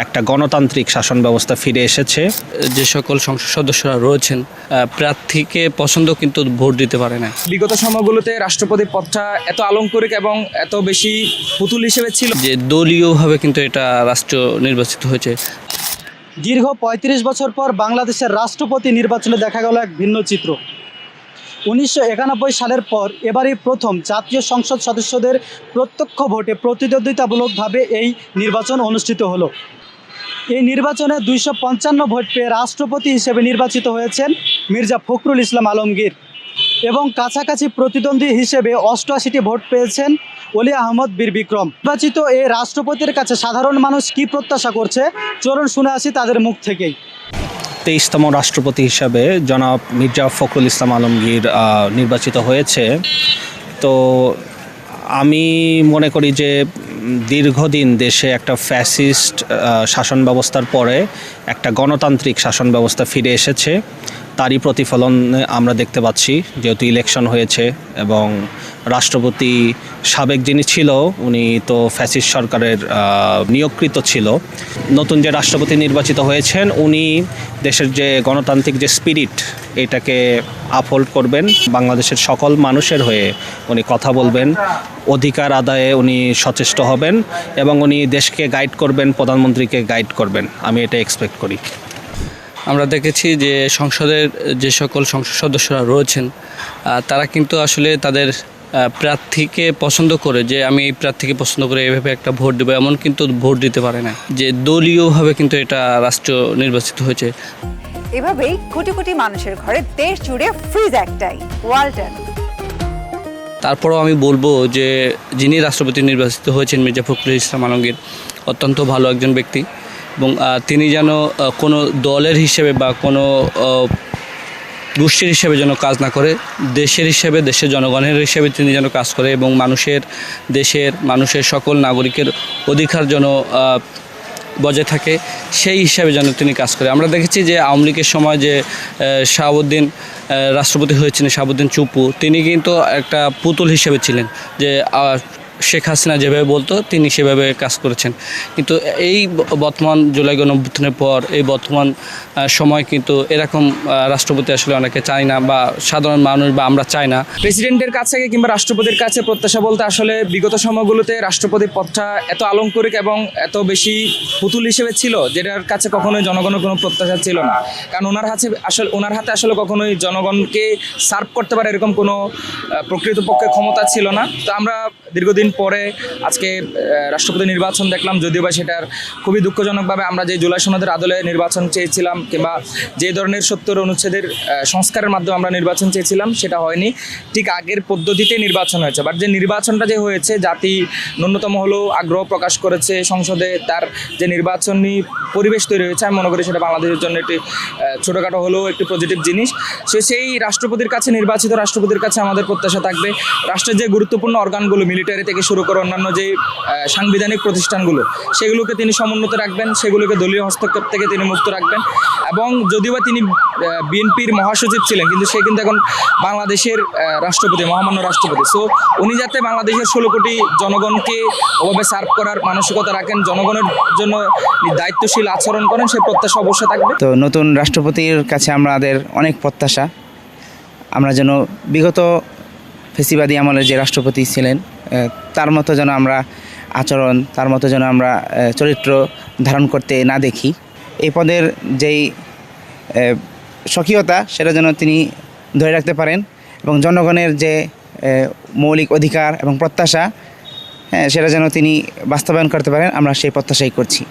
একটা গণতান্ত্রিক শাসন ব্যবস্থা ফিরে এসেছে। যে সকল সংসদ সদস্যরা রয়েছেন প্রার্থীকে পছন্দ কিন্তু ভোট দিতে পারে না। বিগত সময়গুলোতে রাষ্ট্রপতি পদটা এত আলংকরিক এবং এত বেশি পুতুল হিসেবে ছিল যে দলীয়ভাবে কিন্তু এটা রাষ্ট্র নির্বাচিত হয়েছে। দীর্ঘ ৩৫ বছর পর বাংলাদেশের রাষ্ট্রপতি নির্বাচনে দেখা গেল এক ভিন্ন চিত্র। ১৯৯১ সালের পর এবারই প্রথম জাতীয় সংসদ সদস্যদের প্রত্যক্ষ ভোটে প্রতিদ্বন্দ্বিতামূলকভাবে এই নির্বাচন অনুষ্ঠিত হলো। এই নির্বাচনে ২৫৫ ভোট পেয়ে রাষ্ট্রপতি হিসেবে নির্বাচিত হয়েছেন মির্জা ফখরুল ইসলাম আলমগীর এবং কাছাকাছি প্রতিদ্বন্দ্বী হিসেবে ৮৮টি ভোট পেয়েছেন অলি আহমদ বীর বিক্রম। নির্বাচিত এই রাষ্ট্রপতির কাছে সাধারণ মানুষ কী প্রত্যাশা করছে চলুন শুনে আসি তাদের মুখ থেকেই। ২৩তম রাষ্ট্রপতি হিসাবে জনাব মির্জা ফখরুল ইসলাম আলমগীর নির্বাচিত হয়েছে। তো আমি মনে করি যে দীর্ঘদিন দেশে একটা ফ্যাসিস্ট শাসন ব্যবস্থার পরে একটা গণতান্ত্রিক শাসন ব্যবস্থা ফিরে এসেছে। তারই প্রতিফলন আমরা দেখতে পাচ্ছি, যেহেতু ইলেকশন হয়েছে এবং রাষ্ট্রপতি সাবেক যিনি ছিল উনি তো ফ্যাসিস্ট সরকারের নিয়োগকৃত ছিল। নতুন যে রাষ্ট্রপতি নির্বাচিত হয়েছেন উনি দেশের যে গণতান্ত্রিক যে স্পিরিট এটাকে আপহোল্ড করবেন, বাংলাদেশের সকল মানুষের হয়ে উনি কথা বলবেন, অধিকার আদায়ে উনি সচেষ্ট হবেন এবং উনি দেশকে গাইড করবেন, প্রধানমন্ত্রীকে গাইড করবেন। আমি এটা এক্সপেক্ট করি। আমরা দেখেছি যে সংসদের যে সকল সংসদ সদস্যরা রয়েছেন তারা কিন্তু আসলে তাদের প্রার্থীকে পছন্দ করে, যে আমি এই প্রার্থীকে পছন্দ করে এভাবে একটা ভোট দেবো, এমন কিন্তু ভোট দিতে পারে না। যে দলীয়ভাবে কিন্তু এটা রাষ্ট্র নির্বাচিত হয়েছে। এভাবেই কোটি কোটি মানুষের ঘরে দেশ জুড়ে ফ্রিজ একটাই, ওয়ালটন। তারপরেও আমি বলবো যে যিনি রাষ্ট্রপতি নির্বাচিত হয়েছেন মির্জা ফখরুল ইসলাম আলমগীর অত্যন্ত ভালো একজন ব্যক্তি এবং তিনি যেন কোনো দলের হিসেবে বা কোনো গোষ্ঠীর হিসেবে যেন কাজ না করে, দেশের হিসেবে, দেশের জনগণের হিসেবে তিনি যেন কাজ করে এবং মানুষের সকল নাগরিকের অধিকার যেন বজায় থাকে সেই হিসাবে যেন তিনি কাজ করে। আমরা দেখেছি যে আওয়ামী লীগের সময় যে শাহাবুদ্দিন রাষ্ট্রপতি হয়েছিলেন, শাহাবুদ্দিন চুপ্পু, তিনি কিন্তু একটা পুতুল হিসেবে ছিলেন, যে শেখ হাসিনা যেভাবে বলতো তিনি সেভাবে কাজ করেছেন। কিন্তু এই বর্তমান জুলাই গণঅভ্যুত্থানের পর এই বর্তমান সময় কিন্তু এরকম রাষ্ট্রপতি আসলে অনেকে চায় না, বা সাধারণ মানুষ বা আমরা চাই না। প্রেসিডেন্টের কাছে কিংবা রাষ্ট্রপতির কাছে প্রত্যাশা বলতে আসলে বিগত সময়গুলোতে রাষ্ট্রপতি পদটা এত আলংকরিক এবং এত বেশি পুতুল হিসেবে ছিল, যেটার কাছে কখনোই জনগণের কোনো প্রত্যাশা ছিল না। কারণ ওনার হাতে আসলে কখনোই জনগণকে সার্ভ করতে পারে এরকম কোনো প্রকৃতপক্ষে ক্ষমতা ছিল না। তো আমরা দীর্ঘদিন পরে আজকে রাষ্ট্রপতি নির্বাচন দেখলাম, যদিও বা সেটার খুবই দুঃখজনকভাবে আমরা যে জুলাই সনদের আদলে নির্বাচন চেয়েছিলাম কিংবা যে ধরনের ৭০ অনুচ্ছেদের সংস্কারের মাধ্যমে আমরা নির্বাচন চেয়েছিলাম সেটা হয়নি। ঠিক আগের পদ্ধতিতে নির্বাচন হয়েছে, বাট যে নির্বাচনটা যে হয়েছে জাতি ন্যূনতম হলেও আগ্রহ প্রকাশ করেছে সংসদে, তার যে নির্বাচনী পরিবেশ তৈরি হয়েছে, আমি মনে করি সেটা বাংলাদেশের জন্য একটি ছোটোখাটো হলেও একটি পজিটিভ জিনিস। সেই রাষ্ট্রপতির কাছে, নির্বাচিত রাষ্ট্রপতির কাছে আমাদের প্রত্যাশা থাকবে রাষ্ট্রের যে গুরুত্বপূর্ণ অর্গানগুলো, মিলিটারি থেকে শুরু করে অন্যান্য যে সাংবিধানিক প্রতিষ্ঠানগুলো, সেগুলোকে তিনি সমুন্নত রাখবেন, সেগুলোকে দলীয় হস্তক্ষেপ থেকে তিনি মুক্ত রাখবেন। এবং যদিও বা তিনি বিএনপির মহাসচিব ছিলেন, কিন্তু সে কিন্তু এখন বাংলাদেশের রাষ্ট্রপতি, মহামান্য রাষ্ট্রপতি। সো উনি যাতে বাংলাদেশের ১৬ কোটি জনগণকে ওভাবে সার্ভ করার মানসিকতা রাখেন, জনগণের জন্য দায়িত্বশীল আচরণ করেন, সে প্রত্যাশা অবশ্যই থাকবে। তো নতুন রাষ্ট্রপতির কাছে আমাদের অনেক প্রত্যাশা, আমরা যেন বিগত ফেসিবাদী আমলের যে রাষ্ট্রপতি ছিলেন তার মতো যেন আমরা আচরণ, তার মতো যেন আমরা চরিত্র ধারণ করতে না দেখি। এই পদের যেই স্বকীয়তা সেটা যেন তিনি ধরে রাখতে পারেন এবং জনগণের যে মৌলিক অধিকার এবং প্রত্যাশা সেটা যেন তিনি বাস্তবায়ন করতে পারেন, আমরা সেই প্রত্যাশাই করছি।